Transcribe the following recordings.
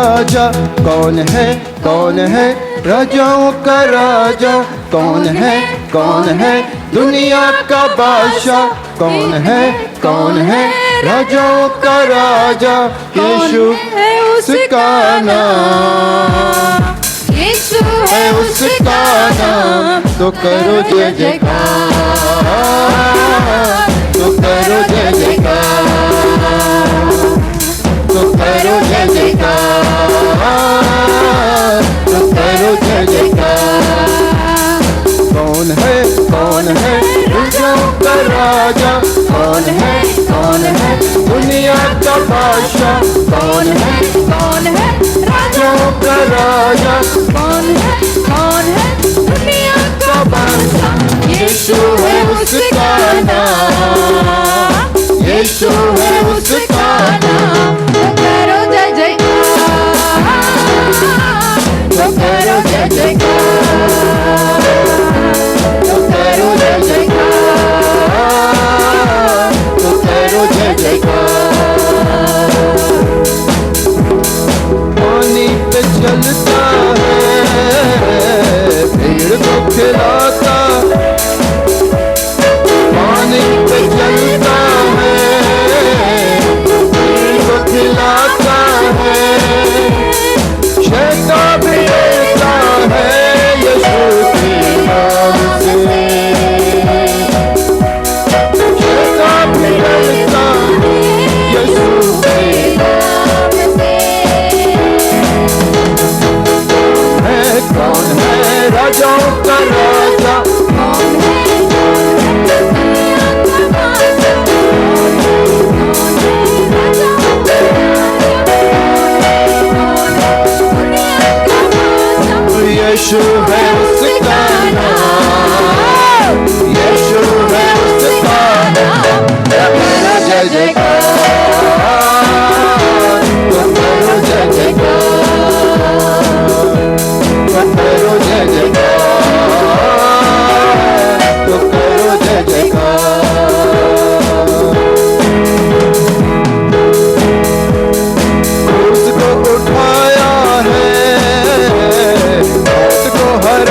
राजा कौन है राजाओं का राजा कौन है दुनिया का बादशाह कौन है राजाओं का राजा यीशु है उसका नाम यीशु है उसका नाम तो करो जय जयकार तो करो जय जयकार तो करो जय जयकार तो करो जय जयकार कौन है राजाओं का राजा कौन है दुनिया का बादशाह कौन है राजाओं का राजा कौन है दुनिया का बादशाह यीशु है उसका नाम यीशु है उसका नाम तो करो जय जयकार तो करो जय जयकार तो करो जय जयकार तो करो जय जयकार पानी पे चलता है भीड़ को खिलाता पानी पे चलता है भीड़ को खिलाता है शैतान भी डरता है यीशु के नाम से शैतान भी डरता है यीशु के नाम है कौन है राजाओं का राजा यीशु है उसका नाम यीशु है उसका नाम जय जयकार तो करो जय जयकार तो करो जय जयकार तो करो जय जयकार उसको उठाया है को हराया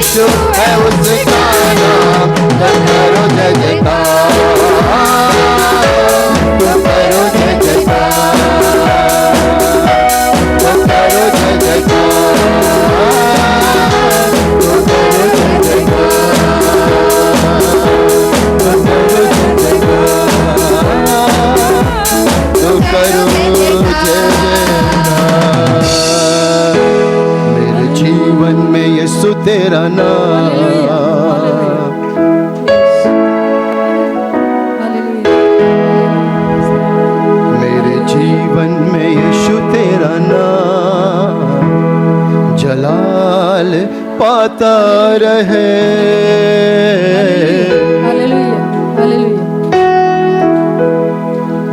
यीशु है उसका नाम, तो करो जय जयकार, तो करो जय जयकार, तो करो जय जयकार, तो करो जय जयकार, तो करो जय जयकार, तो करो जय जयकार। मेरे जीवन में यीशु तेरा नाम, मेरे जीवन में यीशु तेरा नाम जलाल पाता रहे।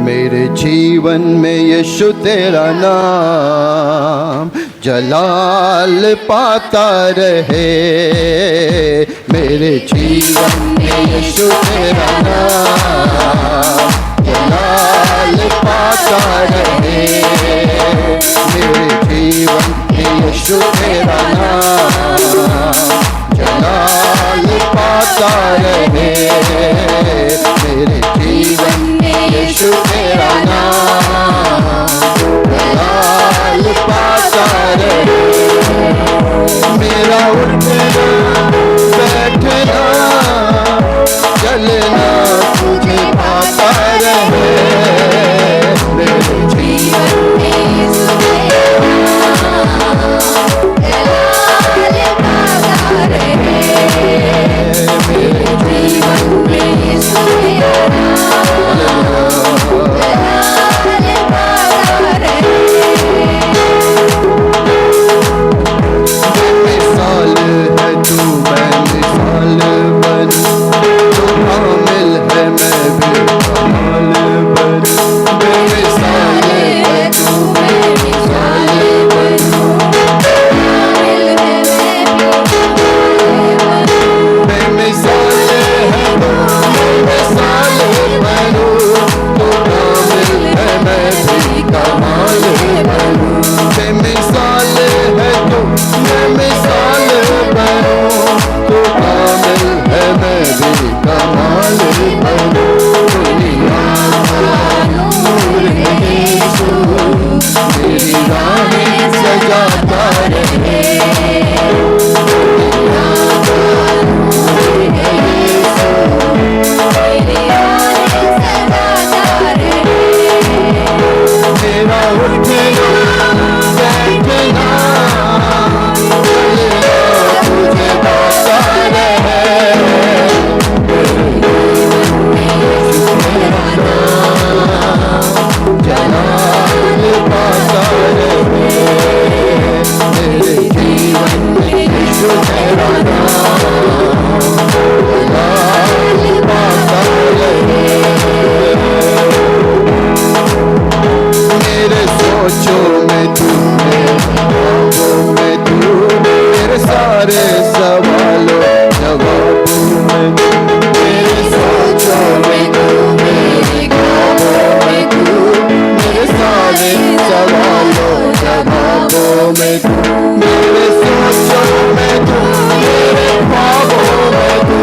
मेरे जीवन में यीशु तेरा नाम जलाल पाता रहे। मेरे जीवन में यीशु तेरा नाम जलाल पाता रहे। मेरे जीवन में यीशु तेरा नाम जलाल पाता रहे। मेरे जीवन में यीशु तेरा नाम जलाल पाता रहे। मेरा उठना बैठना चलना तुझे पाता रहे। मेरे जीवन में यीशु तेरा नाम जलाल पाता रहे। मेरे जीवन में यीशु तेरा नाम जलाल पाता रहे। बेमिसाल है तू, मैं मिसाल बनूं, तू कामिल है मैं भी कमाल बनूं। बेमिसाल है तू, मैं मिसाल बनूं, कामिल है मैं भी कमाल बनूं। बेमिसाल है तू, मैं मिसाल बनूं, तू कामिल है मैं भी कमाल बनूं। बेमिसाल है तू, मैं मिसाल बनूं, तू कामिल है मैं भी कमाल बनूं। दुनिया का नूर है यीशु, मेरी राहें सजाता रहे। दुनिया का नूर है यीशु, मेरी राहें सजाता रहे। मेरा उठना बैठना चलना तुझे पाता रहे। जलाल पाता रहे। मेरे जीवन में यीशु तेरा नाम जलाल पाता रहे। मेरे सोचों में तू, मेरे ख्वाबों में तू, मेरे सारे सवालों जवाबों में तू। मेरे सोचों में तू, मेरे ख्वाबों में तू, मेरे सारे सवालों जवाबों में तू। मेरे सोचों में तू, मेरे ख्वाबों में तू,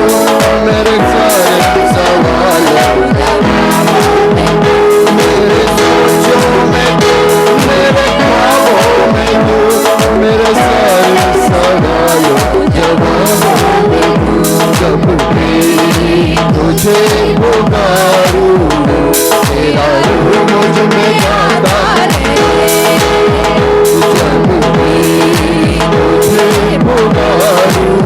मेरे सारे सवालों जवाबों में तू। मेरे सोचों में तू, मेरे ख्वाबों में तू, मेरे सारे सवालों जवाबों में तू। जब भी तुझे पुकारूं, तेरा रूह मुझ में गाता रहे। जब भी तुझे पुकारूं,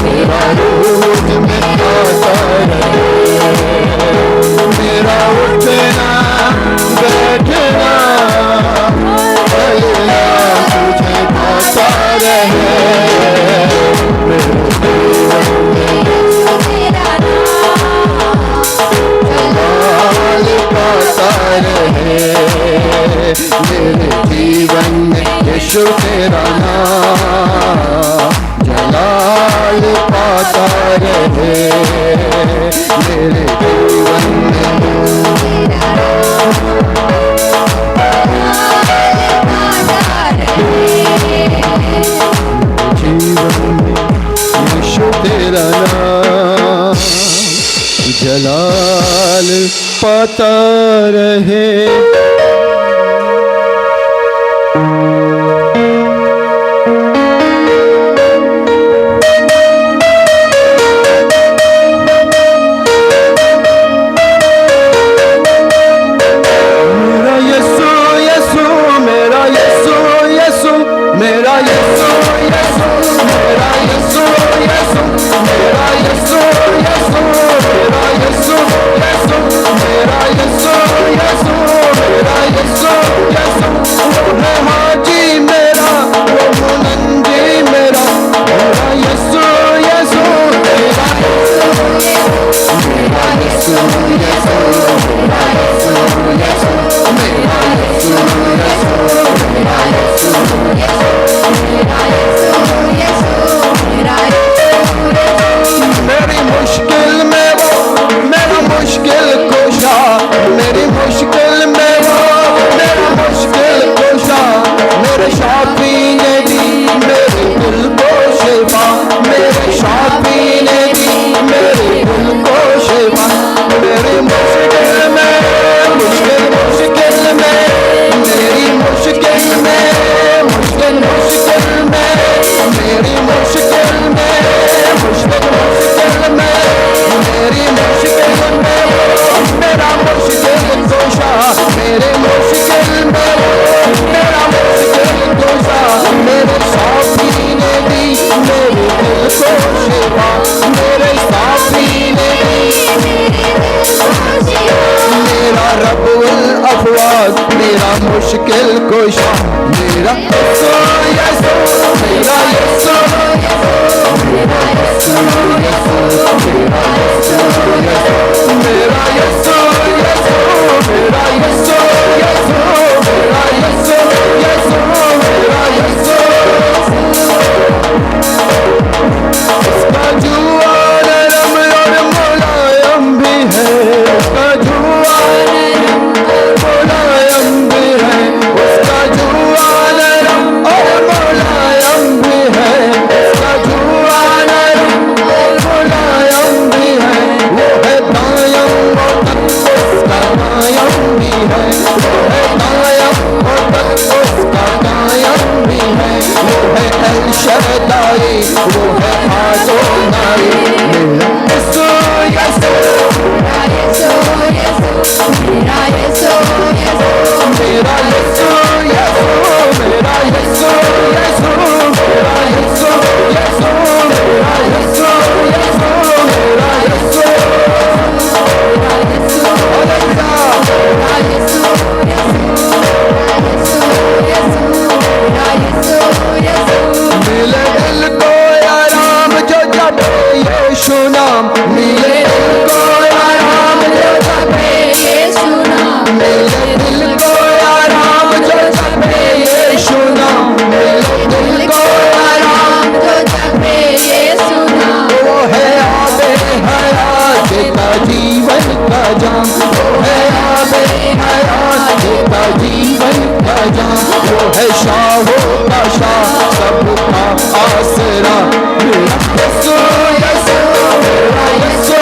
तेरा रूह मुझ में गाता रहे। मेरा उठना बैठना चलना तुझे पाता रहे। मेरे जीवन में यीशु तेरा नाम जलाल पाता रहे। मेरे जीवन में यीशु तेरा नाम जलाल पाता रहे। मेरे जीवन में जीवन में जलाल पाता रहे। मेरा मुश्किल कुशा मेरा यीशु यीशु मेरा यीशु मेरा यीशु यीशु मेरा यीशु यीशु मेरा यीशु यीशु मेरा यीशु यीशु मेरा यीशु यीशु मेरा यीशु उसका जुआ नरम और मुलायम भी है उसका जुआ वो है आज़ोनाई यीशु यीशु मेरा यीशु यीशु मेरा यीशु यीशु मेरा यीशु यीशु मेरा यीशु यीशु मेरा यीशु यीशु मेरा यीशु यीशु मेरा यीशु मेरा यीशु मेरा यीशु मेरा यीशु मिले दिल को आराम जो जपे यीशु नाम मिले दिल को आराम जो जपे यीशु नाम मिले दिल को आराम जो जपे यीशु नाम मिले दिल को आराम जो जपे यीशु नाम वो है आबे हयात का जीवन का जाम वो है आबे हयात का जीवन का जाम वो है शाहों का शाह सबका आसरा मेरा यीशु यीशु मेरा यीशु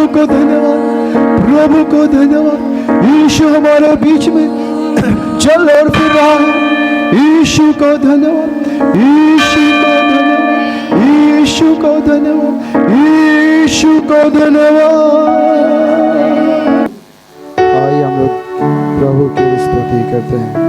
को धन्यवाद, प्रभु को धन्यवाद। यीशु हमारे बीच में चल और फिर रहा है। यीशु को धन्यवाद, यीशु को धन्यवाद, यीशु को धन्यवाद, यीशु को धन्यवाद। आइए हम लोग प्रभु की स्तुति करते हैं।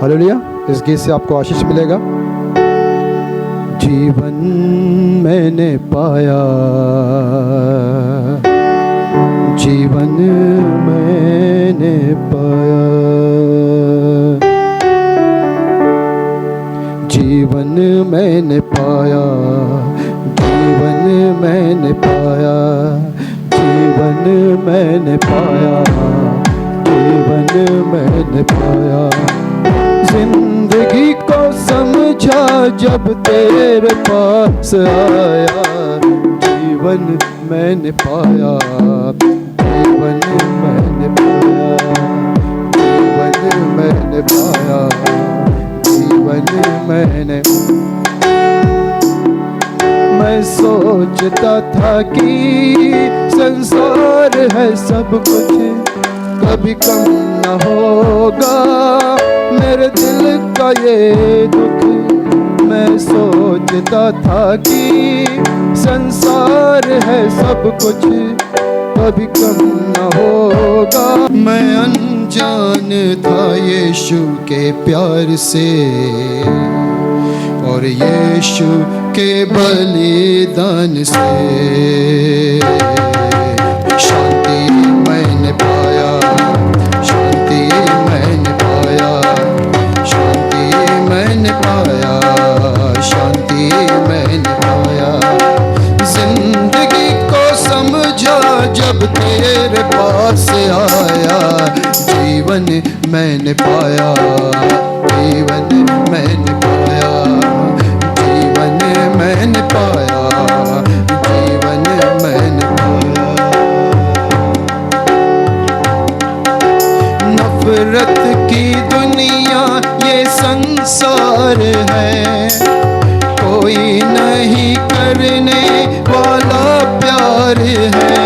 हालेलुया। इस गीत से आपको आशीष मिलेगा। जीवन मैंने पाया, जीवन मैंने पाया, जीवन मैंने पाया, जीवन मैंने पाया, जीवन मैंने पाया, जीवन मैंने पाया। जिंदगी को समझा जब तेरे पास आया, जीवन मैंने पाया, जीवन मैंने पाया, जीवन मैंने पाया, जीवन मैंने। मैं सोचता था कि संसार है सब कुछ, कभी कम न होगा मेरे दिल का ये दुख। मैं सोचता था कि संसार है सब कुछ, कभी कम न होगा। मैं अनजान था यीशु के प्यार से और यीशु के बलिदान से। शांति मैंने पाया, शांति मैंने पाया, शांति मैंने पाया, शांति मैंने पाया। जिंदगी को समझा जब तेरे पास आया, जीवन मैंने पाया, जीवन मैंने पाया, जीवन मैंने पाया, जीवन मैंने पाया। नफरत की दुनिया ये संसार है, कोई नहीं करने वाला प्यार है।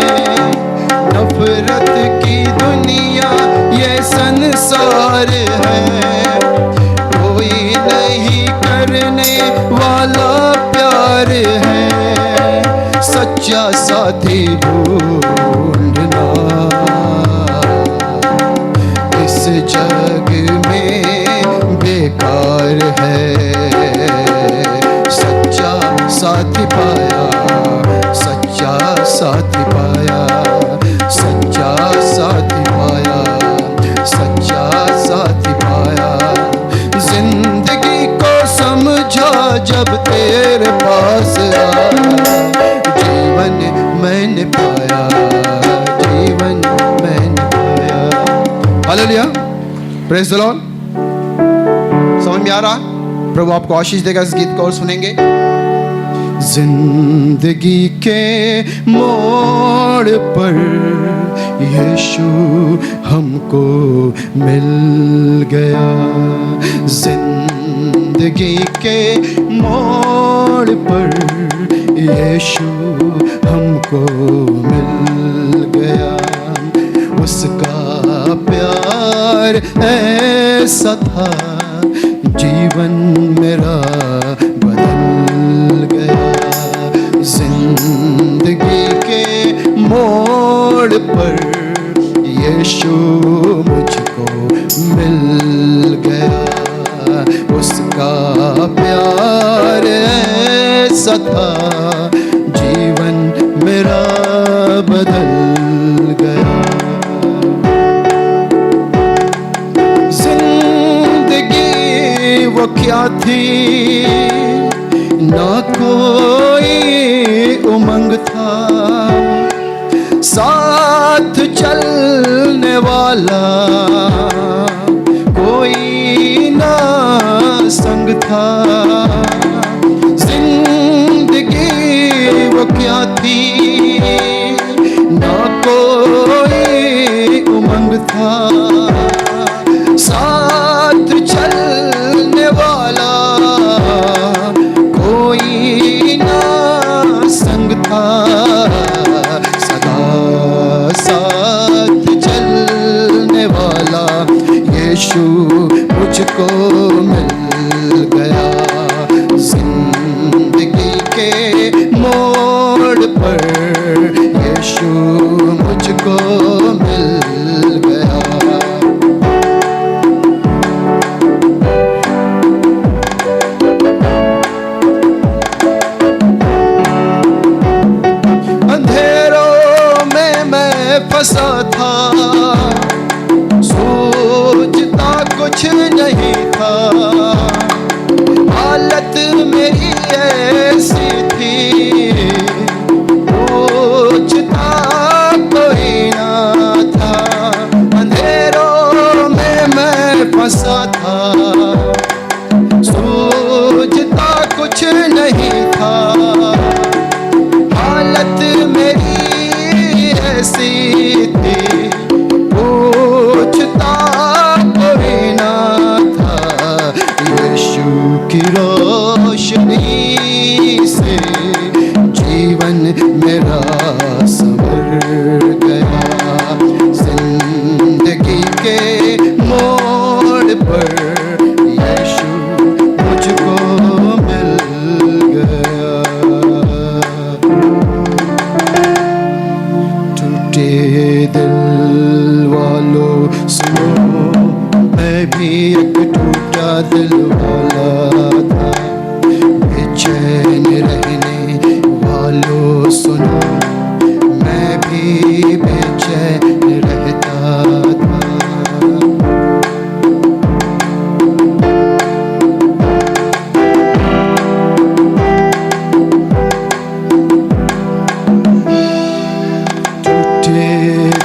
नफरत की दुनिया ये संसार है, कोई नहीं करने वाला प्यार है। सच्चा साथी ढूंढना इस जग में बेकार है। सच्चा साथी पाया, सच्चा साथी पाया, सच्चा साथी पाया, सच्चा साथी पाया। जिंदगी को समझा जब तेरे पास आया, जीवन मैंने पाया, जीवन मैंने पाया। Hallelujah, praise the Lord. समझ में आ रहा? प्रभु आपको आशीष देगा इस गीत को और सुनेंगे। जिंदगी के मोड़ पर यीशु हमको मिल गया। जिंदगी के मोड़ पर यीशु हमको मिल गया। उसका प्यार ऐसा था, जीवन मेरा बदल गया। जिंदगी के मोड़ पर यीशु मुझको मिल गया। उसका प्यार ऐसा था, जीवन मेरा बदल गया। जिंदगी वो क्या थी, ना कोई उमंग था, साथ चलने वाला कोई ना संग था। जिंदगी वो क्या थी, था, सदा साथ चलने वाला यीशु मुझको मिल गया। जिंदगी के मोड़ पर यीशु मुझको मिल गया। अंधेरों में मैं फंसा था, सोचता कुछ नहीं था, हालत मेरी ऐसी थी, पूछता कोई ना था। अंधेरों में मैं फंसा था, सोचता कुछ नहीं था, हालत मेरी ऐसी थी, पूछता कोई ना था। यीशु की रोशनी से जीवन मेरा संवर गया। जिंदगी के मोड़ पर यीशु मुझको मिल गया। टूटे दिल वालों सुनो, मैं भी एक टूटा दिल वाला था। बेचैन रहने वालों सुनो, मैं भी बेचैन रहता था। टूटे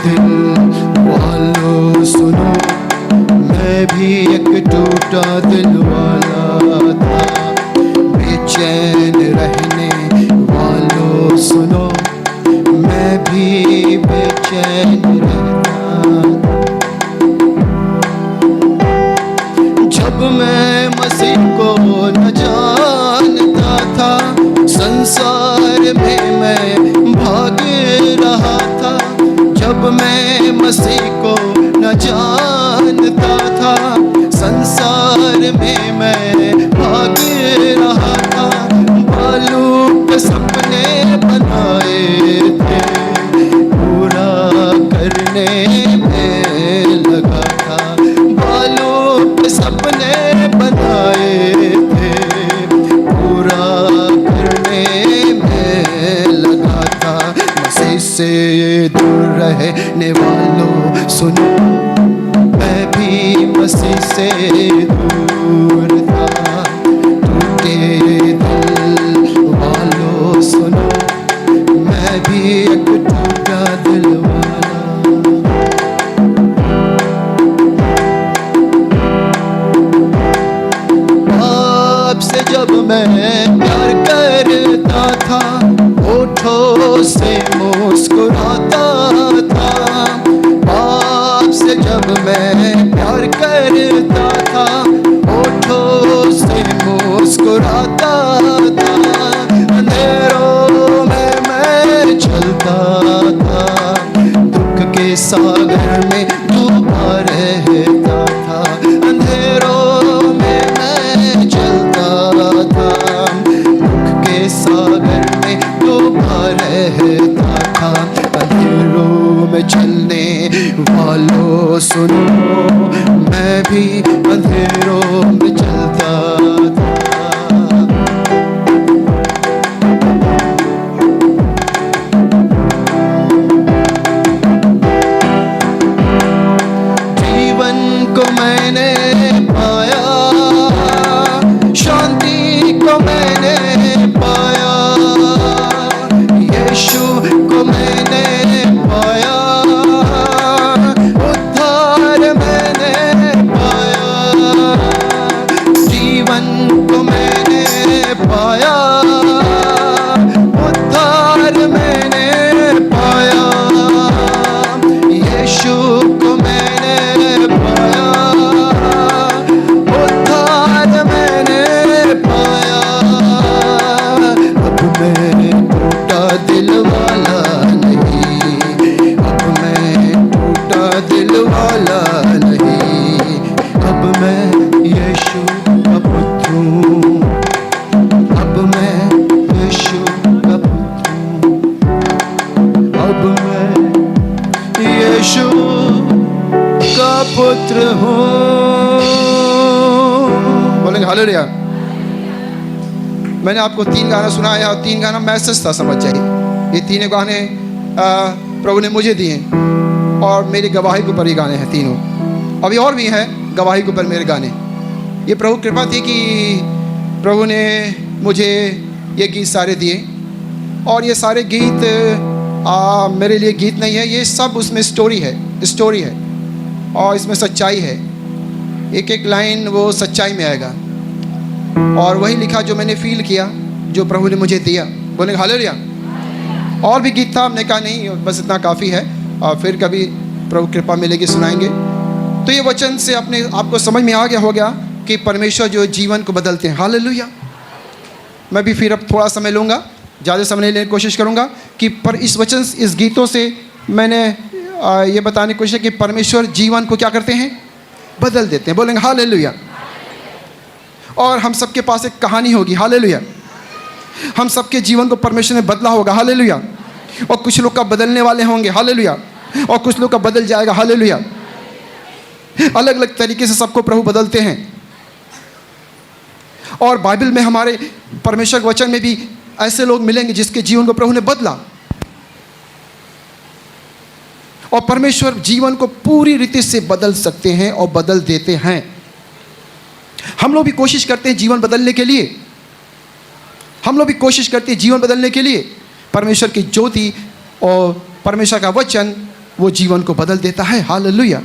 दिल वालों सुनो, मैं भी एक टूटा दिल वाला था। बेचैन रहने वालों सुनो, मैं भी बेचैन रहता। जब मैं मसीह को न जानता था, संसार में मैं भाग रहा था। जब मैं मसीह को न जानता था, संसार में मैं भाग रहा था। बालू के सपने बनाए थे, पूरा करने में लगा था। बालू के सपने बनाए थे, पूरा करने में लगा था। मसीह से दूर रहने वालों सुनो, मैं भी मसीह से दूर था। टूटे दिल वालों सुनो, मैं भी एक टूटा दिल वाला। आपसे जब मैं प्यार करता था, होठों से मुस्कुराता था। आपसे जब मैं प्यार करता था, होठों से मुस्कुराता था। अंधेरों में मैं चलता था, दुख के सागर में डूबा रहता था। अंधेरों में मैं चलता था, दुख के सागर में डूबा रहता था। अंधेरों में चलने वालों सुनो, मैं भी अंधेरों में चलता था। जीवन को मैंने पाया, शांति को मैंने पाया, यीशु को मैंने पाया, उद्धार मैंने पाया। जीवन को मैंने पाया, उद्धार मैंने पाया, यीशु को मैंने पाया, उद्धार मैंने पाया। अब मैं टूटा दिल पात्र हो। बोलेंगे हालेलुया। मैंने आपको 3 गाना सुनाया और 3 गाना मैसेज था, समझ जाइए। ये 3 गाने प्रभु ने मुझे दिए और मेरी गवाही के ऊपर ये गाने हैं तीनों। अभी और भी हैं गवाही के ऊपर मेरे गाने। ये प्रभु कृपा थी कि प्रभु ने मुझे ये गीत सारे दिए और ये सारे गीत मेरे लिए गीत नहीं है, ये सब उसमें स्टोरी है और इसमें सच्चाई है। एक एक लाइन वो सच्चाई में आएगा और वही लिखा जो मैंने फील किया, जो प्रभु ने मुझे दिया। बोलेंगे हालेलुया। और भी गीत था, हमने कहा नहीं बस इतना काफ़ी है और फिर कभी प्रभु कृपा मिलेगी सुनाएंगे। तो ये वचन से अपने आपको समझ में आ गया होगा कि परमेश्वर जो जीवन को बदलते हैं। हालेलुया। मैं भी फिर अब थोड़ा समय लूँगा, ज़्यादा समय नहीं लेने की कोशिश करूँगा कि पर इस वचन इस गीतों से मैंने ये बताने की कोशिश की परमेश्वर जीवन को क्या करते हैं, बदल देते हैं। बोलेंगे हालेलुया। और हम सबके पास एक कहानी होगी। हालेलुया। हम सबके जीवन को परमेश्वर ने बदला होगा। हालेलुया। और कुछ लोग का बदलने वाले होंगे। हालेलुया। और कुछ लोग का बदल जाएगा। हालेलुया। अलग अलग तरीके से सबको प्रभु बदलते हैं। और बाइबल में हमारे परमेश्वर के वचन में भी ऐसे लोग मिलेंगे जिसके जीवन को प्रभु ने बदला। और परमेश्वर जीवन को पूरी रीति से बदल सकते हैं और बदल देते हैं। हम लोग भी कोशिश करते हैं जीवन बदलने के लिए। हम लोग भी कोशिश करते हैं जीवन बदलने के लिए। परमेश्वर की ज्योति और परमेश्वर का वचन वो जीवन को बदल देता है। हालेलुया।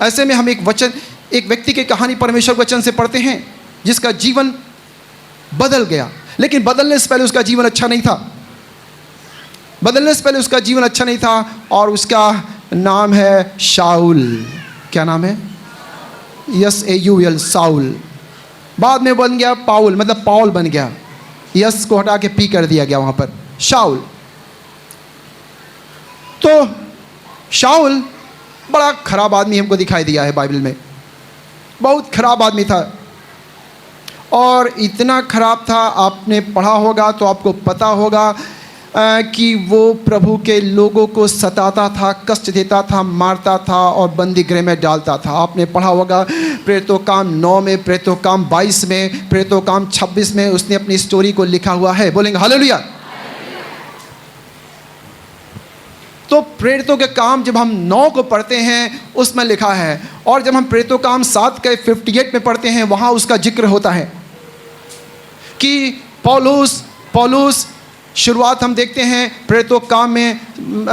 ऐसे में हम एक व्यक्ति की कहानी परमेश्वर वचन से पढ़ते हैं जिसका जीवन बदल गया, लेकिन बदलने से पहले उसका जीवन अच्छा नहीं था। बदलने से पहले उसका जीवन अच्छा नहीं था और उसका नाम है शाऊल। क्या नाम है? SAUL, Saul. बाद में बन गया पाउल, मतलब पॉल बन गया। यस को हटा के पी कर दिया गया वहां पर, शाऊल। तो शाऊल बड़ा खराब आदमी हमको दिखाई दिया है बाइबल में। बहुत खराब आदमी था और इतना खराब था, आपने पढ़ा होगा तो आपको पता होगा कि वो प्रभु के लोगों को सताता था, कष्ट देता था, मारता था और बंदी गृह में डालता था। आपने पढ़ा होगा प्रेरितों-काम 9 में, प्रेरितों-काम 22 में, प्रेरितों-काम 26 में उसने अपनी स्टोरी को लिखा हुआ है। बोलेंगे हालेलुया। तो प्रेरितों के काम जब हम 9 को पढ़ते हैं उसमें लिखा है, और जब हम प्रेरितों-काम 7 के 58 में पढ़ते हैं वहाँ उसका जिक्र होता है कि पौलुस शुरुआत हम देखते हैं प्रेरितों-काम में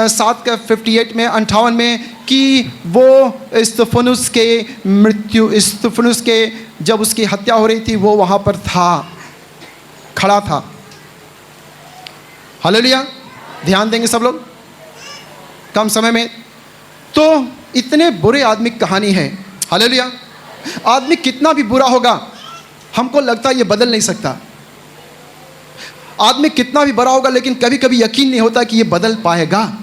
7 का 58 में 58 में कि वो स्तिफनुस के जब उसकी हत्या हो रही थी वो वहाँ पर था, खड़ा था। हालेलुया। ध्यान देंगे सब लोग कम समय में। तो इतने बुरे आदमी की कहानी है। हालेलुया। आदमी कितना भी बुरा होगा हमको लगता है ये बदल नहीं सकता। आदमी कितना भी बुरा होगा लेकिन कभी कभी यकीन नहीं होता कि ये बदल पाएगा।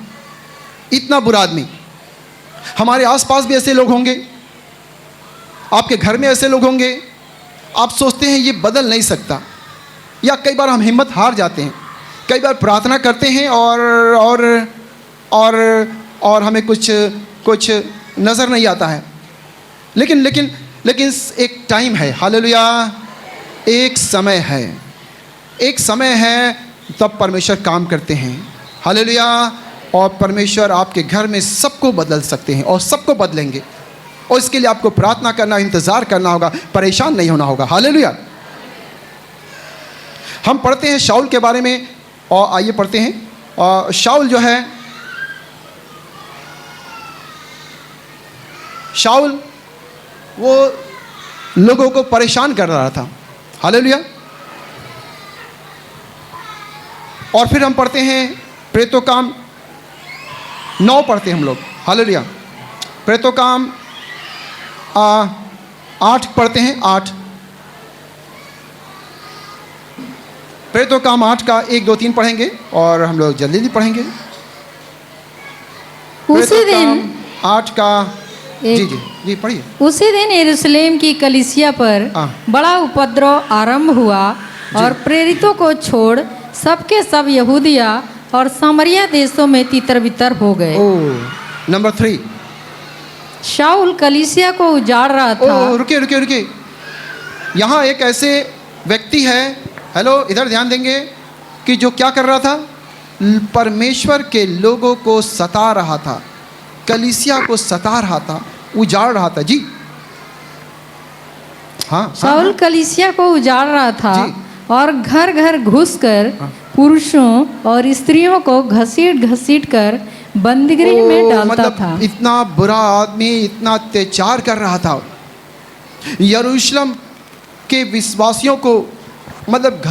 इतना बुरा आदमी। हमारे आसपास भी ऐसे लोग होंगे, आपके घर में ऐसे लोग होंगे, आप सोचते हैं ये बदल नहीं सकता, या कई बार हम हिम्मत हार जाते हैं। कई बार प्रार्थना करते हैं और हमें कुछ नज़र नहीं आता है। लेकिन एक टाइम है। हालेलुया। एक समय है तब परमेश्वर काम करते हैं। हालेलुया। और परमेश्वर आपके घर में सबको बदल सकते हैं और सबको बदलेंगे, और इसके लिए आपको प्रार्थना करना, इंतज़ार करना होगा, परेशान नहीं होना होगा। हालेलुया। हम पढ़ते हैं शाऊल के बारे में, और आइए पढ़ते हैं। शाऊल जो है, शाऊल वो लोगों को परेशान कर रहा था। हालेलुया। और फिर हम पढ़ते हैं प्रेरितों-काम 9 पढ़ते हैं हम लोग। हालेलुया। प्रेरितों-काम 8 पढ़ते हैं। 8 प्रेरितों-काम 8 का 1, 2, 3 पढ़ेंगे और हम लोग जल्दी पढ़ेंगे। उसी दिन 8 का जी पढ़िए। उसी दिन यरूशलेम की कलीसिया पर बड़ा उपद्रव आरंभ हुआ और प्रेरितों को छोड़ सबके सब यहूदिया और सामरिया देशों में तितर बितर हो गए। नंबर 3, शाऊल कलीसिया को उजाड़ रहा था। ओ रुकिए रुकिए रुकिए, यहाँ एक ऐसे व्यक्ति है, हेलो इधर ध्यान देंगे, कि जो क्या कर रहा था? परमेश्वर के लोगों को सता रहा था, कलीसिया को सता रहा था, उजाड़ रहा था। जी हाँ, शाऊल कलीसिया को उजाड़ रहा था जी। और घर घर घुसकर पुरुषों और स्त्रियों को घसीट घसीट कर बंदीगृह में डालता मतलब था। इतना बुरा आदमी, इतना अत्याचार कर रहा था। यरूशलेम के विश्वासियों को मतलब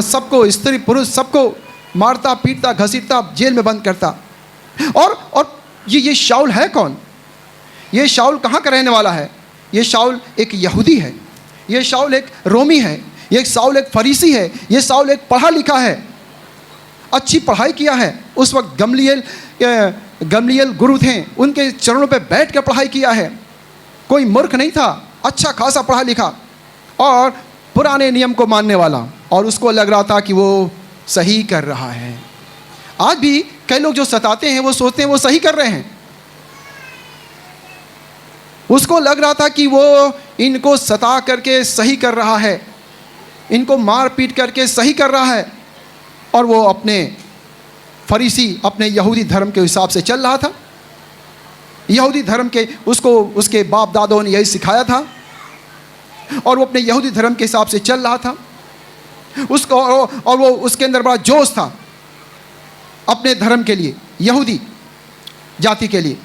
सबको, स्त्री पुरुष सबको मारता पीटता घसीटता जेल में बंद करता। और ये शाऊल है कौन? ये शाऊल कहाँ का रहने वाला है? ये शाऊल एक यहूदी है, ये शाऊल एक रोमी है, ये शाऊल एक फरीसी है, ये शाऊल एक पढ़ा लिखा है, अच्छी पढ़ाई किया है। उस वक्त गमलीएल गुरु थे, उनके चरणों पे बैठ कर पढ़ाई किया है। कोई मूर्ख नहीं था, अच्छा खासा पढ़ा लिखा और पुराने नियम को मानने वाला, और उसको लग रहा था कि वो सही कर रहा है। आज भी कई लोग जो सताते हैं वो सोचते हैं वो सही कर रहे हैं। उसको लग रहा था कि वो इनको सता करके सही कर रहा है, इनको मार पीट करके सही कर रहा है, और वो अपने फरीसी, अपने यहूदी धर्म के हिसाब से चल रहा था। यहूदी धर्म के उसको उसके बाप दादों ने यही सिखाया था, और वो अपने यहूदी धर्म के हिसाब से चल रहा था। उसको और वो उसके अंदर बड़ा जोश था अपने धर्म के लिए, यहूदी जाति के लिए।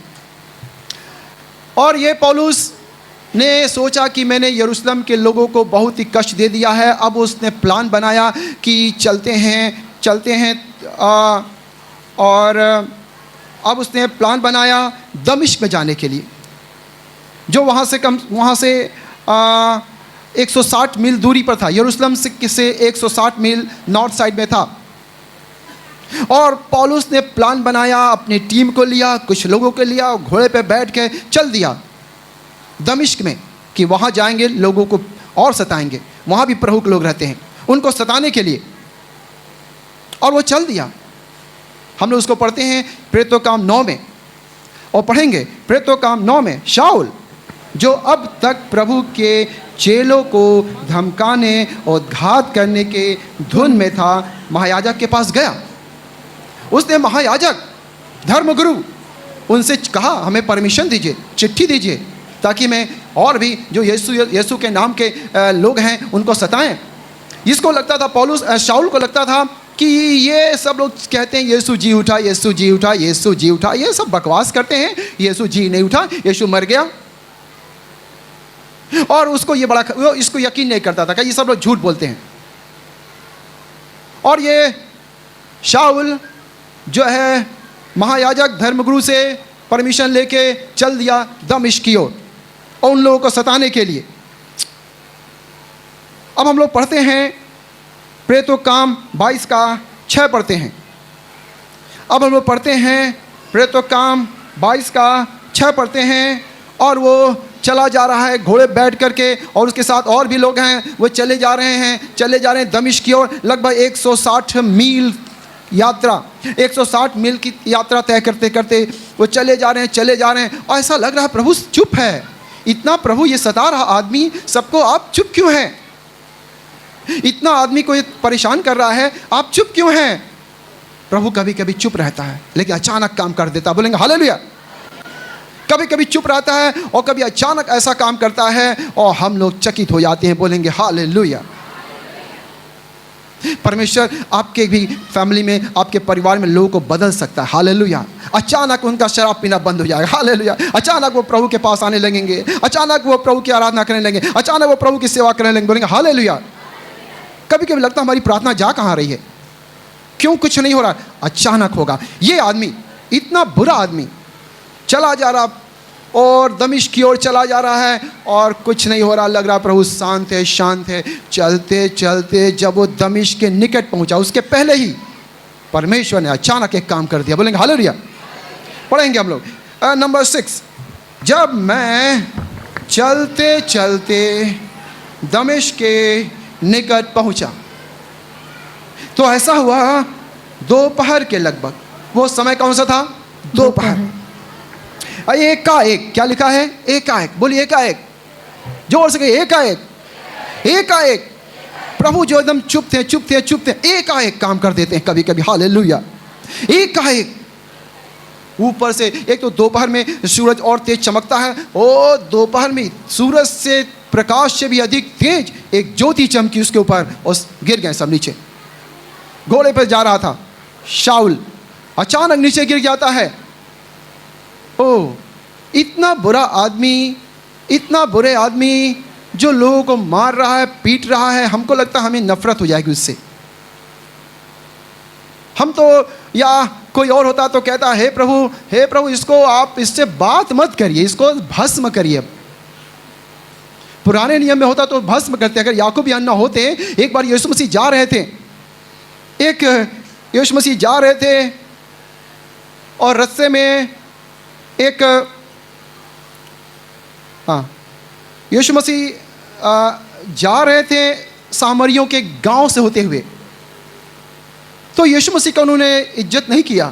और ये पौलुस ने सोचा कि मैंने यरूशलेम के लोगों को बहुत ही कष्ट दे दिया है। अब उसने प्लान बनाया कि चलते हैं और अब उसने प्लान बनाया दमिश्क में जाने के लिए, जो वहाँ से 160 मील दूरी पर था। यरूशलेम से 160 मील नॉर्थ साइड में था। और पौलुस ने प्लान बनाया, अपनी टीम को लिया, कुछ लोगों को लिया, घोड़े पे बैठ के चल दिया दमिश्क में, कि वहाँ जाएंगे, लोगों को और सताएंगे। वहाँ भी प्रभु के लोग रहते हैं, उनको सताने के लिए। और वो चल दिया। हम लोग उसको पढ़ते हैं प्रेरितों काम 9 में, और पढ़ेंगे प्रेरितों काम 9 में। शाऊल जो अब तक प्रभु के चेलों को धमकाने और घात करने के धुन में था, महायाजक के पास गया। उसने महायाजक, धर्मगुरु, उनसे कहा हमें परमिशन दीजिए, चिट्ठी दीजिए, ताकि मैं और भी जो यीशु के नाम के लोग हैं उनको सताएं। इसको लगता था, पौलुस शाऊल को लगता था कि ये सब लोग कहते हैं यीशु जी उठा, यीशु जी उठा, यीशु जी उठा, ये सब बकवास करते हैं, यीशु जी नहीं उठा, यीशु मर गया। और उसको ये इसको यकीन नहीं करता था कि ये सब लोग झूठ बोलते हैं। और ये शाऊल जो है महायाजक धर्मगुरु से परमिशन लेके चल दिया दमिश्क की ओर, और उन लोगों को सताने के लिए। अब हम लोग पढ़ते हैं प्रेरितों काम 22 का 6 पढ़ते हैं। अब हम लोग पढ़ते हैं प्रेरितों काम 22 का 6 पढ़ते हैं। और वो चला जा रहा है घोड़े बैठ करके, और उसके साथ और भी लोग हैं, वो चले जा रहे हैं दमिश्क की ओर। लगभग 160 मील यात्रा, 160 मील की यात्रा तय करते करते वो चले जा रहे हैं। और ऐसा लग रहा है प्रभु चुप है, इतना प्रभु ये सता रहा आदमी सबको, आप चुप क्यों हैं? इतना आदमी को ये परेशान कर रहा है, आप चुप क्यों हैं? प्रभु कभी कभी चुप रहता है, लेकिन अचानक काम कर देता। बोलेंगे हालेलुया। कभी कभी चुप रहता है और कभी अचानक ऐसा काम करता है और हम लोग चकित हो जाते हैं। बोलेंगे हालेलुया। परमेश्वर आपके भी फैमिली में, आपके परिवार में लोगों को बदल सकता है। हालेलुया। अचानक उनका शराब पीना बंद हो जाएगा। हालेलुया। अचानक वो प्रभु के पास आने लगेंगे, अचानक वो प्रभु की आराधना करने लगेंगे, अचानक वो प्रभु की सेवा करने लगेंगे। बोलेंगे हालेलुया। कभी कभी लगता है हमारी प्रार्थना जा कहाँ रही है, क्यों कुछ नहीं हो रहा? अचानक होगा। ये आदमी, इतना बुरा आदमी, चला जा रहा और दमिश्क की ओर चला जा रहा है और कुछ नहीं हो रहा। लग रहा प्रभु शांत है, शांत है। चलते चलते जब वो दमिश्क के निकट पहुंचा, उसके पहले ही परमेश्वर ने अचानक एक काम कर दिया। बोलेंगे हालेलुया। पढ़ेंगे हम लोग नंबर 6। जब मैं चलते चलते दमिश्क के निकट पहुंचा, तो ऐसा हुआ दोपहर के लगभग। वो समय कौन सा था? दोपहर। एकाएक, क्या लिखा है? एकाएक, बोलिए एकाएक, जोर से कहिए एकाएक, एकाएक। प्रभु जो एकदम चुप थे, चुप थे, चुप थे, एकाएक काम कर देते हैं कभी कभी। हालेलुया। एकाएक ऊपर से, एक तो दोपहर में सूरज और तेज चमकता है, और दोपहर में सूरज से, प्रकाश से भी अधिक तेज एक ज्योति चमकी उसके ऊपर, और गिर गए सब नीचे। घोड़े पर जा रहा था शाऊल, अचानक नीचे गिर जाता है। ओ, इतना बुरा आदमी, इतना बुरे आदमी जो लोगों को मार रहा है, पीट रहा है, हमको लगता है हमें नफरत हो जाएगी उससे। हम तो, या कोई और होता तो कहता हे प्रभु, हे प्रभु, इसको आप, इससे बात मत करिए, इसको भस्म करिए। पुराने नियम में होता तो भस्म करते। अगर याकूब यूहन्ना होते, एक बार यीशु मसीह जा रहे थे, यीशु मसीह जा रहे थे और रास्ते में एक, यीशु मसीह जा रहे थे सामरियों के गांव से होते हुए, तो यीशु मसीह का उन्होंने इज्जत नहीं किया।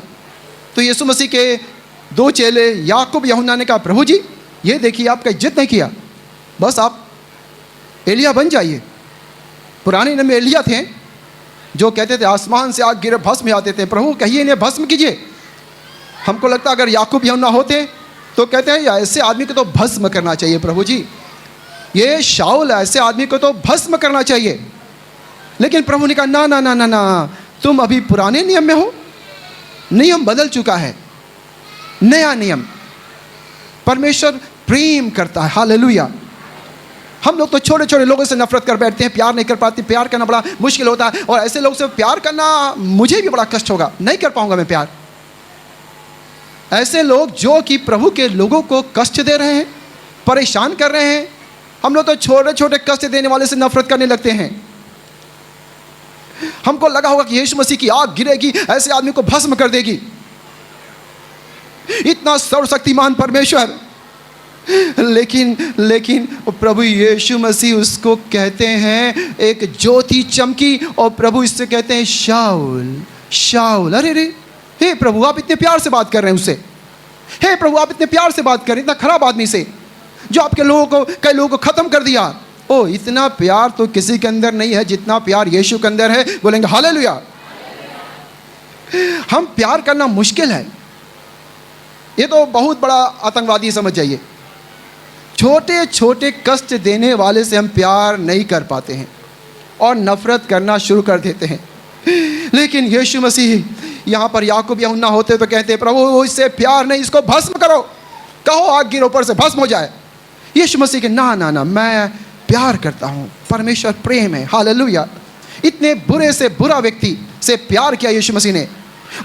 तो यीशु मसीह के दो चेले याकूब यूहन्ना ने कहा, प्रभु जी ये देखिए आपका इज्जत नहीं किया, बस आप एलिया बन जाइए। पुराने नियम में एलिया थे जो कहते थे आसमान से आग गिरे भस्म में आते थे, प्रभु कहिए इन्हें भस्म कीजिए। हमको लगता अगर याकूब यूहन्ना होते तो कहते हैं ऐसे आदमी को तो भस्म करना चाहिए प्रभु जी, ये शाऊल ऐसे आदमी को तो भस्म करना चाहिए। लेकिन प्रभु ने कहा ना ना ना ना ना, तुम अभी पुराने नियम में हो, नियम बदल चुका है, नया नियम। परमेश्वर प्रेम करता है। हालेलुया। हम लोग तो छोटे छोटे लोगों से नफरत कर बैठते हैं, प्यार नहीं कर पाते। प्यार करना बड़ा मुश्किल होता है, और ऐसे लोग से प्यार करना मुझे भी बड़ा कष्ट होगा, नहीं कर पाऊंगा मैं प्यार। ऐसे लोग जो कि प्रभु के लोगों को कष्ट दे रहे हैं, परेशान कर रहे हैं, हम लोग तो छोटे छोटे कष्ट देने वाले से नफरत करने लगते हैं। हमको लगा होगा कि यीशु मसीह की आग गिरेगी, ऐसे आदमी को भस्म कर देगी। इतना सर्वशक्तिमान परमेश्वर, लेकिन प्रभु यीशु मसीह उसको कहते हैं, एक ज्योति चमकी और प्रभु इससे कहते हैं शाऊल, शाऊल। अरे रे, हे प्रभु आप इतने प्यार से बात कर रहे हैं उससे, हे प्रभु आप इतने प्यार से बात कर रहे हैं इतना खराब आदमी से, जो आपके लोगों को, कई लोगों को खत्म कर दिया। ओ, इतना प्यार तो किसी के अंदर नहीं है जितना प्यार यीशु के अंदर है। बोलेंगे हालेलुया। हम प्यार करना मुश्किल है, ये तो बहुत बड़ा आतंकवादी समझ जाइए। छोटे छोटे कष्ट देने वाले से हम प्यार नहीं कर पाते हैं और नफरत करना शुरू कर देते हैं। लेकिन यीशु मसीह यहाँ पर याकूब यूहन्ना होते तो कहते प्रभु इससे प्यार नहीं, इसको भस्म करो, कहो आग गिरो ऊपर से भस्म हो जाए। यीशु मसीह के ना ना ना, मैं प्यार करता हूँ, परमेश्वर प्रेम है। हालेलुया। इतने बुरे से बुरा व्यक्ति से प्यार किया यीशु मसीह ने।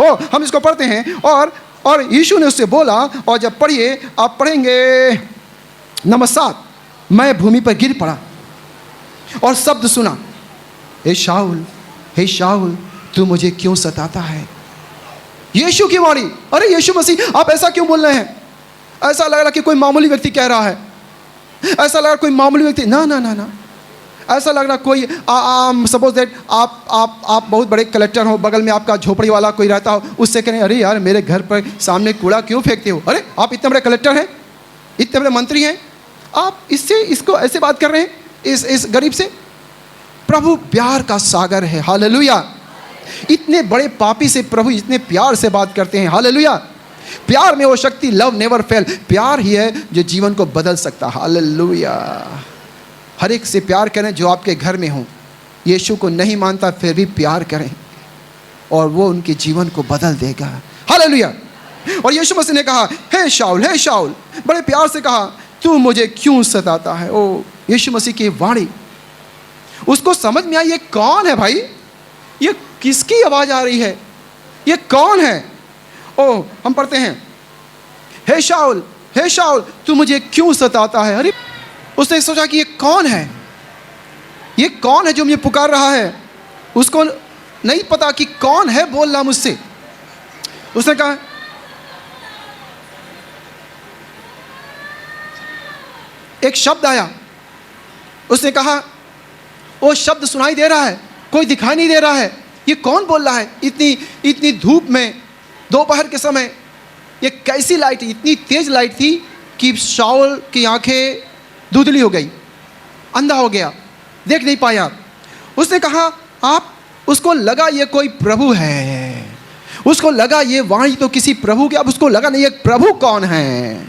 ओ, हम इसको पढ़ते हैं, और यीशु ने उससे बोला, और जब पढ़िए, आप पढ़ेंगे नंबर 7, मैं भूमि पर गिर पड़ा और शब्द सुना, हे शाऊल, हे शाऊल, तू मुझे क्यों सताता है। यीशु की वाणी। अरे यीशु मसीह आप ऐसा क्यों बोल रहे हैं? ऐसा लग रहा कि कोई मामूली व्यक्ति कह रहा है, ऐसा लग रहा कोई मामूली व्यक्ति, ना ना ना ना, ऐसा लग रहा कोई सपोज दैट आप बहुत बड़े कलेक्टर हो, बगल में आपका झोपड़ी वाला कोई रहता हो, उससे कहें अरे यार मेरे घर पर सामने कूड़ा क्यों फेंकते हो। अरे आप इतने बड़े कलेक्टर हैं, इतने बड़े मंत्री हैं, आप इसको ऐसे बात कर रहे हैं इस गरीब से। प्रभु प्यार का सागर है। हालेलुया। इतने बड़े पापी से प्रभु इतने प्यार से बात करते हैं। हालेलुया। प्यार में वो शक्ति, लव नेवर फेल, प्यार ही है जो जीवन को बदल सकता। हालेलुया। हर एक से प्यार करें जो आपके घर में हो। यीशु को नहीं मानता फिर भी प्यार करें और वो उनके जीवन को बदल देगा। हालेलुया। और यीशु मसीह ने कहा, हे शाऊल, हे शाऊल, बड़े प्यार से कहा, तू मुझे क्यों सताता है। ओ, यीशु मसीह की वाणी उसको समझ में आई, ये कौन है भाई, ये किसकी आवाज आ रही है, ये कौन है। ओ, हम पढ़ते हैं, हे शाऊल, हे शाऊल, तू मुझे क्यों सताता है। अरे उसने सोचा कि ये कौन है, ये कौन है जो मुझे पुकार रहा है। उसको नहीं पता कि कौन है बोल रहा मुझसे। उसने कहा, एक शब्द आया, उसने कहा, वो शब्द सुनाई दे रहा है, कोई दिखाई नहीं दे रहा है, ये कौन बोल रहा है इतनी धूप में, दोपहर के समय। ये कैसी लाइट, इतनी तेज लाइट थी कि शाऊल की आंखें धुंधली हो गई, अंधा हो गया, देख नहीं पाया। उसने कहा आप, उसको लगा ये कोई प्रभु है, उसको लगा ये वाणी तो किसी प्रभु की। अब उसको लगा नहीं ये प्रभु कौन है,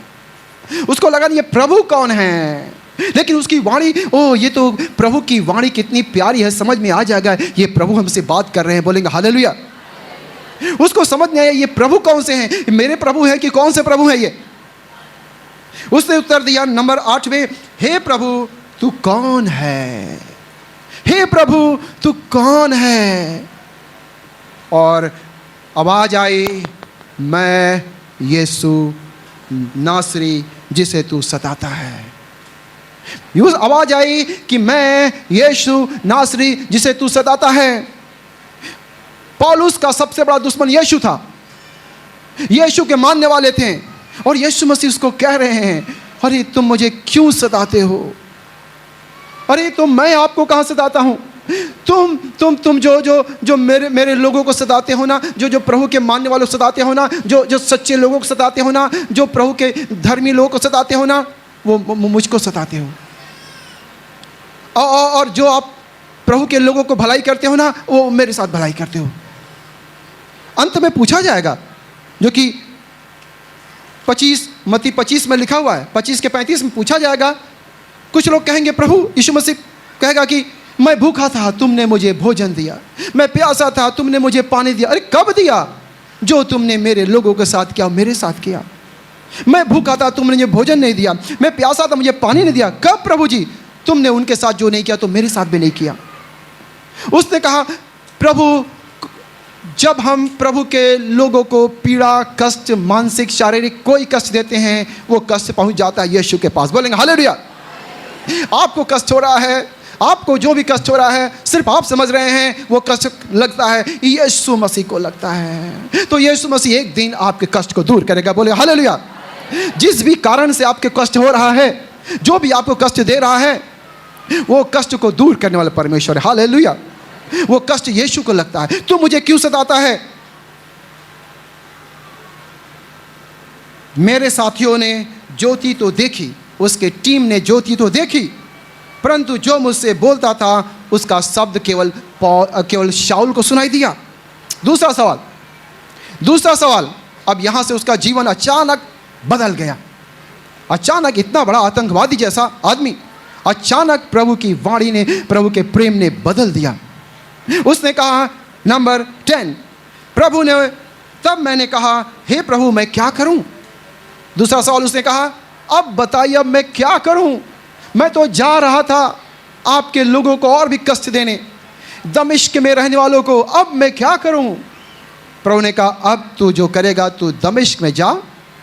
उसको लगा नहीं ये प्रभु कौन है, लेकिन उसकी वाणी, ओ ये तो प्रभु की वाणी कितनी प्यारी है, समझ में आ जाएगा ये प्रभु हमसे बात कर रहे हैं। बोलेंगे हालेलुया। उसको समझ नहीं आया ये प्रभु कौन से हैं, मेरे प्रभु हैं कि कौन से प्रभु हैं ये। उसने उत्तर दिया नंबर 8 में, हे प्रभु तू कौन है, हे प्रभु तू कौन है। और आवाज आई, मैं यीशु नासरी जिसे तू सताता है। उस आवाज आई कि मैं यीशु नासरी जिसे तू सताता है। पौलुस का सबसे बड़ा दुश्मन यीशु था, यीशु के मानने वाले थे, और यीशु मसीह उसको कह रहे हैं, अरे तुम मुझे क्यों सताते हो, अरे तुम, मैं आपको कहां सताता हूं, तुम जो मेरे लोगों को सताते हो ना, जो प्रभु के मानने वालों को सताते हो ना, जो सच्चे लोगों को सताते हो ना, जो प्रभु के धर्मी लोगों को सताते हो ना, वो मुझको सताते हो। और जो आप प्रभु के लोगों को भलाई करते हो ना, वो मेरे साथ भलाई करते हो। अंत में पूछा जाएगा, जो कि 25 मत्ती 25 में लिखा हुआ है, 25 के 35 में पूछा जाएगा। कुछ लोग कहेंगे, प्रभु यीशु मसीह कहेगा कि मैं भूखा था तुमने मुझे भोजन दिया, मैं प्यासा था तुमने मुझे पानी दिया। अरे कब दिया? जो तुमने मेरे लोगों के साथ किया मेरे साथ किया। मैं भूखा था तुमने मुझे भोजन नहीं दिया, मैं प्यासा था मुझे पानी नहीं दिया। कब प्रभु जी? तुमने उनके साथ जो नहीं किया तो मेरे साथ भी नहीं किया। उसने कहा, प्रभु जब हम प्रभु के लोगों को पीड़ा, कष्ट, मानसिक, शारीरिक कोई कष्ट देते हैं, वो कष्ट पहुंच जाता है यीशु के पास। बोलेंगे हालेलुया। आपको कष्ट हो रहा है, आपको जो भी कष्ट हो रहा है, सिर्फ आप समझ रहे हैं वो कष्ट लगता है यीशु मसीह को लगता है, तो यीशु मसीह एक दिन आपके कष्ट को दूर करेगा। बोले हालेलुया। जिस भी कारण से आपके कष्ट हो रहा है, जो भी आपको कष्ट दे रहा है, वो कष्ट को दूर करने वाला परमेश्वर है। हालेलुया। वो कष्ट यीशु को लगता है। तू मुझे क्यों सताता है? मेरे साथियों ने ज्योति तो देखी, उसके टीम ने ज्योति तो देखी, परंतु जो मुझसे बोलता था उसका शब्द केवल शाऊल को सुनाई दिया। दूसरा सवाल, अब यहां से उसका जीवन अचानक बदल गया। अचानक इतना बड़ा आतंकवादी जैसा आदमी, अचानक प्रभु की वाणी ने, प्रभु के प्रेम ने बदल दिया। उसने कहा नंबर 10, प्रभु ने, तब मैंने कहा, हे प्रभु मैं क्या करूं? दूसरा सवाल उसने कहा, अब बताइए अब मैं क्या करूं? मैं तो जा रहा था आपके लोगों को और भी कष्ट देने, दमिश्क में रहने वालों को, अब मैं क्या करूं? प्रभु ने कहा, अब तू जो करेगा तू दमिश्क में जा,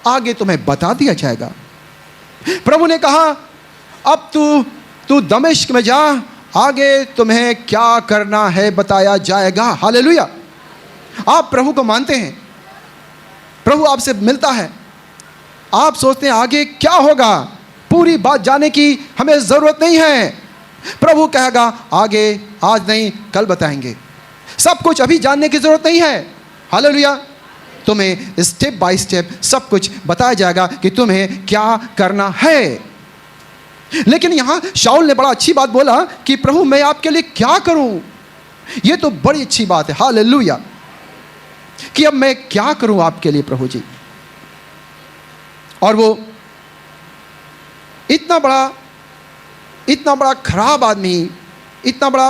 आगे तुम्हें बता दिया जाएगा। प्रभु ने कहा, अब तू दमिश्क में जा, आगे तुम्हें क्या करना है बताया जाएगा। हालेलुया। आप प्रभु को मानते हैं, प्रभु आपसे मिलता है, आप सोचते हैं आगे क्या होगा, पूरी बात जानने की हमें जरूरत नहीं है। प्रभु कहेगा आगे आज नहीं कल बताएंगे, सब कुछ अभी जानने की जरूरत नहीं है। हालेलुया। तुम्हें स्टेप बाय स्टेप सब कुछ बताया जाएगा कि तुम्हें क्या करना है। लेकिन यहां शाऊल ने बड़ा अच्छी बात बोला कि प्रभु मैं आपके लिए क्या करूं। यह तो बड़ी अच्छी बात है। हालेलुया। कि अब मैं क्या करूं आपके लिए प्रभु जी। और वो इतना बड़ा खराब आदमी, इतना बड़ा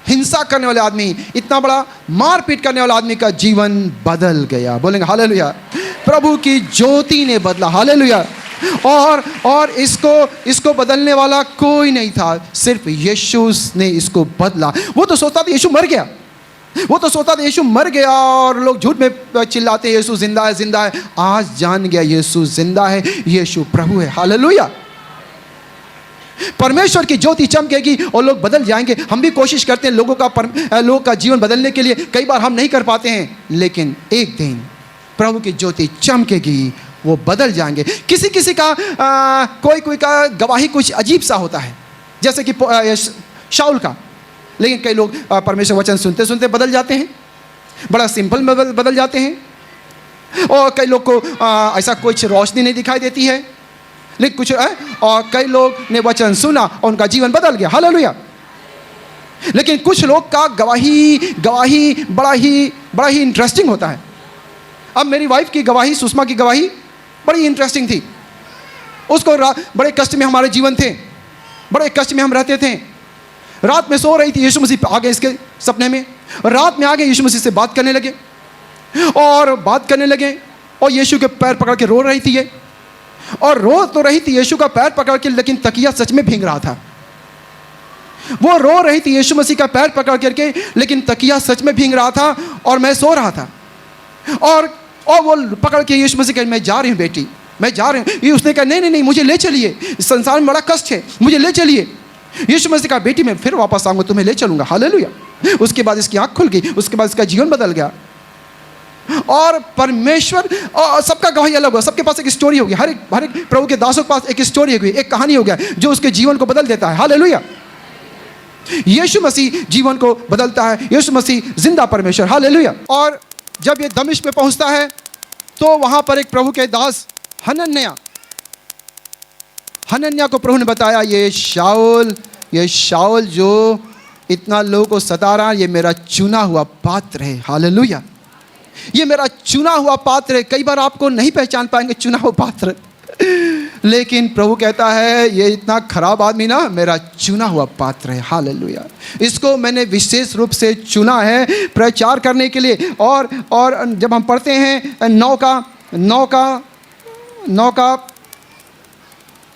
हिंसा करने वाले आदमी, इतना बड़ा मारपीट करने वाला आदमी का जीवन बदल गया। बोलेंगे हालेलुया। प्रभु की ज्योति ने बदला। हालेलुया। और इसको बदलने वाला कोई नहीं था, सिर्फ यीशु ने इसको बदला। वो तो सोचता था यीशु मर गया, वो तो सोचता था यीशु मर गया, और लोग झूठ में चिल्लाते यीशु जिंदा है, जिंदा है। आज जान गया यीशु जिंदा है, यीशु प्रभु है। हालेलुया। परमेश्वर की ज्योति चमकेगी और लोग बदल जाएंगे। हम भी कोशिश करते हैं लोगों का जीवन बदलने के लिए, कई बार हम नहीं कर पाते हैं, लेकिन एक दिन प्रभु की ज्योति चमकेगी, वो बदल जाएंगे। किसी का कोई का गवाही कुछ अजीब सा होता है, जैसे कि शाऊल का। लेकिन कई लोग परमेश्वर वचन सुनते सुनते बदल जाते हैं, बड़ा सिंपल में बदल जाते हैं। और कई लोग को ऐसा कुछ रोशनी नहीं दिखाई देती है, लेकिन कुछ और कई लोग ने वचन सुना और उनका जीवन बदल गया, हालेलुया। लेकिन कुछ लोग का गवाही बड़ा ही इंटरेस्टिंग होता है। अब मेरी वाइफ की गवाही, सुषमा की गवाही बड़ी इंटरेस्टिंग थी। उसको बड़े कष्ट में हमारे जीवन थे, बड़े कष्ट में हम रहते थे। रात में सो रही थी, यीशु मसीह आ गए इसके सपने में, रात में आ गए, यीशु मसीह से बात करने लगे और यीशु के पैर पकड़ के रो रही थी ये, और रो तो रही थी यीशु का पैर पकड़ के, लेकिन तकिया सच में भींग रहा था। वो रो रही थी यीशु मसीह का पैर पकड़ करके, लेकिन तकिया सच में भींग रहा था और मैं सो रहा था। और वो पकड़ के यीशु मसीह कहे, मैं जा रही हूँ बेटी, मैं जा रही हूँ। ये उसने कहा, नहीं मुझे ले चलिए, इस संसार में बड़ा कष्ट है, मुझे ले चलिए। यीशु मसीह कहा, बेटी मैं फिर वापस आऊँगा, तुम्हें ले चलूँगा, हालेलुया। उसके बाद इसकी आँख खुल गई, उसके बाद इसका जीवन बदल गया। और परमेश्वर, और सबका गवाही अलग हुआ, सबके पास एक स्टोरी होगी, हर एक प्रभु के दासों के पास एक स्टोरी होगी, एक कहानी हो गया जो उसके जीवन को बदल देता है, हालेलुया। यीशु मसीह जीवन को बदलता है, यीशु मसीह जिंदा परमेश्वर, हालेलुया। और जब ये दमिश्क में पहुंचता है तो वहां पर एक प्रभु के दास हनन्याह को प्रभु ने बताया, ये शाऊल जो इतना लोगों को सता रहा है, ये मेरा चुना हुआ पात्र है, हालेलुया। ये मेरा चुना हुआ पात्र है। कई बार आपको नहीं पहचान पाएंगे चुना हुआ पात्र, लेकिन प्रभु कहता है ये इतना खराब आदमी ना मेरा चुना हुआ पात्र है, हालेलुया। इसको मैंने विशेष रूप से चुना है प्रचार करने के लिए। और जब हम पढ़ते हैं 9 का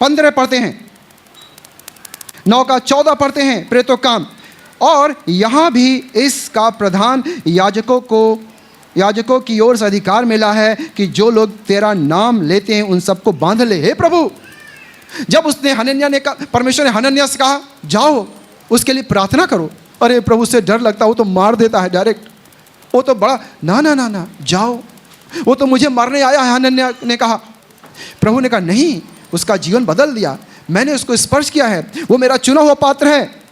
15 पढ़ते हैं, 9 का 14 पढ़ते हैं प्रेरितों का काम, और यहाँ भी इसका प्रधान याजकों की ओर से अधिकार मिला है कि जो लोग तेरा नाम लेते हैं उन सबको बांध ले। हे प्रभु, जब उसने परमेश्वर ने हनन्याह से कहा जाओ उसके लिए प्रार्थना करो, अरे प्रभु से डर लगता, वो तो मार देता है डायरेक्ट, वो तो बड़ा ना जाओ, वो तो मुझे मारने आया है, हनन्याह ने कहा। प्रभु ने कहा नहीं, उसका जीवन बदल दिया, मैंने उसको स्पर्श किया है, वो मेरा चुना हुआ पात्र है।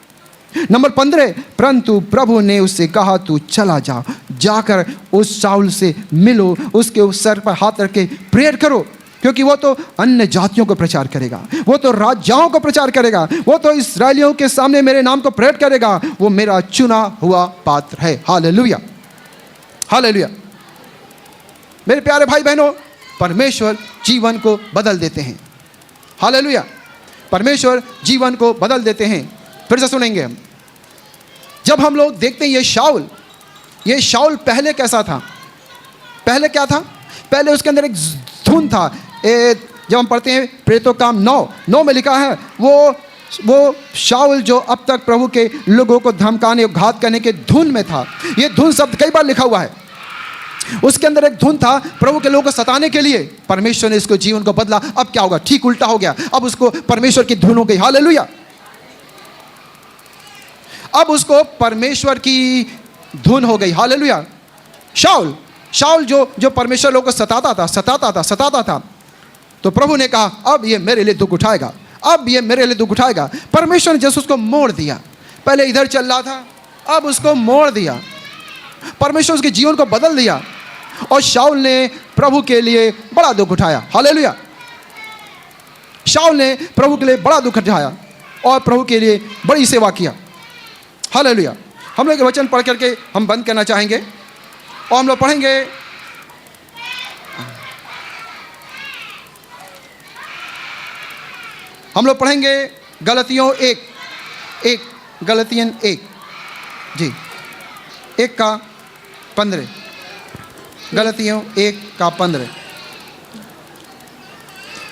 नंबर 15, परंतु प्रभु ने उससे कहा तू चला जा, जाकर उस शाऊल से मिलो, उसके सर पर हाथ रख के प्रेयर करो, क्योंकि वो तो अन्य जातियों को प्रचार करेगा, वो तो राजाओं को प्रचार करेगा, वो तो इस्राएलियों के सामने मेरे नाम को प्रेरित करेगा, वो मेरा चुना हुआ पात्र है, हालेलुया, हालेलुया। मेरे प्यारे भाई बहनों, परमेश्वर जीवन को बदल देते हैं, हालेलुया। परमेश्वर जीवन को बदल देते हैं। फिर से सुनेंगे हम, जब हम लोग देखते हैं ये शाऊल पहले कैसा था, पहले क्या था, पहले उसके अंदर एक धुन था। जब हम पढ़ते हैं प्रेरितों का काम 9 में लिखा है, वो शाऊल जो अब तक प्रभु के लोगों को धमकाने और घात करने के धुन में था। ये धुन शब्द कई बार लिखा हुआ है, उसके अंदर एक धुन था प्रभु के लोगों को सताने के लिए। परमेश्वर ने इसको जीवन को बदला। अब क्या होगा, ठीक उल्टा हो गया, अब उसको परमेश्वर की धुन हो गई, हालेलुया। अब उसको परमेश्वर की धुन हो गई, हालेलुया। शाऊल जो परमेश्वर लोगों को सताता था, तो प्रभु ने कहा अब ये मेरे लिए दुख उठाएगा, अब ये मेरे लिए दुख उठाएगा। परमेश्वर ने जैसे उसको मोड़ दिया, पहले इधर चल रहा था, अब उसको मोड़ दिया, परमेश्वर उसके जीवन को बदल दिया, और शाऊल ने प्रभु के लिए बड़ा दुख उठाया, हालेलुया। शाऊल ने प्रभु के लिए बड़ा दुख उठाया और प्रभु के लिए बड़ी सेवा किया, हालेलुया। हम लोग वचन पढ़ करके हम बंद करना चाहेंगे, और हम लोग पढ़ेंगे गलतियों 1 गलतियन 1 जी 1 का 15, गलतियों 1 का 15।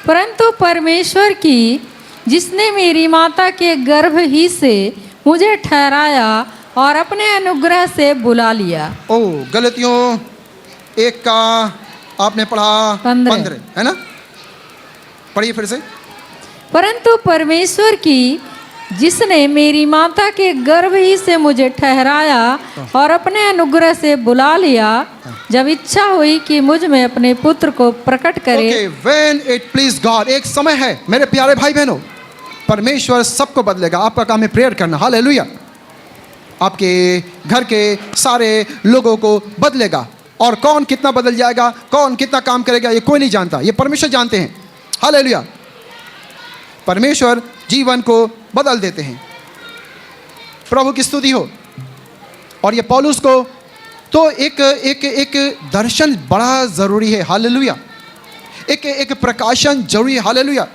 परंतु परमेश्वर की जिसने मेरी माता के गर्भ ही से मुझे ठहराया और अपने अनुग्रह से बुला लिया। गलतियों 1 का आपने पढ़ा 15 है ना, पढ़िए फिर से। परंतु परमेश्वर की जिसने मेरी माता के गर्भ ही से मुझे ठहराया और अपने अनुग्रह से बुला लिया, जब इच्छा हुई कि मुझ में अपने पुत्र को प्रकट करे। When it pleased God, एक समय है मेरे प्यारे भाई बहनों, परमेश्वर सबको बदलेगा। आपका काम है प्रेयर करना, हालेलुया। आपके घर के सारे लोगों को बदलेगा और कौन कितना बदल जाएगा, कौन कितना काम करेगा, ये कोई नहीं जानता, ये परमेश्वर जानते हैं। हालेलुया। परमेश्वर जीवन को बदल देते हैं। प्रभु की स्तुति हो। और ये पौलुस को तो एक दर्शन बड़ा ज़रूरी है। हालेलुया। एक प्रकाशन जरूरी है। हालेलुया।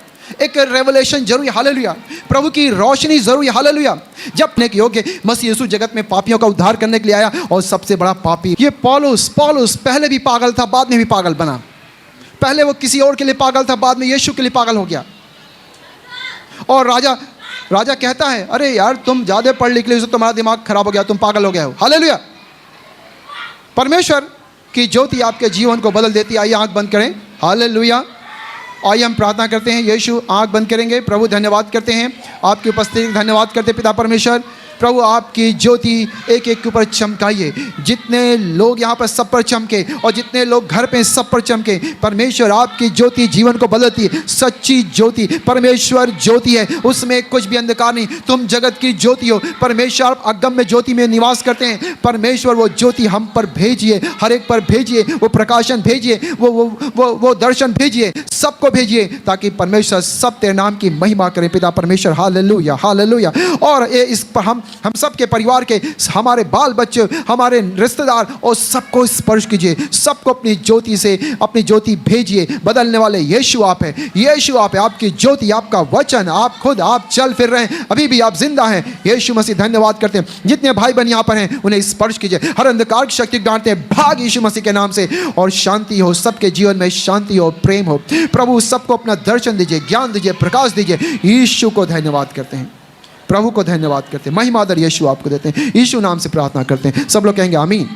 एक रेवलेशन जरूरी। हालेलुया। प्रभु की रोशनी जरूरी। हालेलुया। जब ने के योग्य मसीह यीशु जगत में पापियों का उद्धार करने के लिए आया, और सबसे बड़ा पापी ये पौलुस पहले भी पागल था, बाद में भी पागल बना। पहले वो किसी और के लिए पागल था, बाद में यीशु के लिए पागल हो गया। और राजा कहता है, अरे यार तुम ज्यादा पढ़ लिख ली, तुम्हारा दिमाग खराब हो गया, तुम पागल हो गए हो। हालेलुया। परमेश्वर की ज्योति आपके जीवन को बदल देती है। आइए आंख बंद करें। हालेलुया। आइए हम प्रार्थना करते हैं। यीशु आंख बंद करेंगे। प्रभु धन्यवाद करते हैं आपकी उपस्थिति, धन्यवाद करते पिता परमेश्वर। प्रभु आपकी ज्योति एक एक के ऊपर चमकाइए। जितने लोग यहाँ पर सब पर चमके, और जितने लोग घर पे सब पर चमके। परमेश्वर आपकी ज्योति जीवन को बदलती है। सच्ची ज्योति परमेश्वर ज्योति है, उसमें कुछ भी अंधकार नहीं। तुम जगत की ज्योति हो परमेश्वर। आप अगम्य ज्योति में निवास करते हैं परमेश्वर। वो ज्योति हम पर भेजिए, हर एक पर भेजिए। वो प्रकाशन भेजिए, वो दर्शन भेजिए, सबको भेजिए, ताकि परमेश्वर सब तेरे नाम की महिमा करें पिता परमेश्वर। हालेलुया। हालेलुया। और इस पर हम सब के परिवार के, हमारे बाल बच्चे, हमारे रिश्तेदार, और सबको स्पर्श कीजिए। सबको अपनी ज्योति से अपनी ज्योति भेजिए। बदलने वाले यीशु आप है। यीशु आप है। आपकी ज्योति, आपका वचन, आप खुद, आप चल फिर रहे हैं, अभी भी आप जिंदा हैं। यीशु मसीह धन्यवाद करते हैं। जितने भाई बहन यहाँ पर हैं उन्हें स्पर्श कीजिए। हर अंधकार की शक्ति डांटते हैं, भाग यीशु मसीह के नाम से। और शांति हो, सबके जीवन में शांति हो, प्रेम हो। प्रभु सबको अपना दर्शन दीजिए, ज्ञान दीजिए, प्रकाश दीजिए। यीशु को धन्यवाद करते हैं, प्रभु को धन्यवाद करते हैं। महिमा आदर यीशु आपको देते हैं। यीशु नाम से प्रार्थना करते हैं। सब लोग कहेंगे आमीन।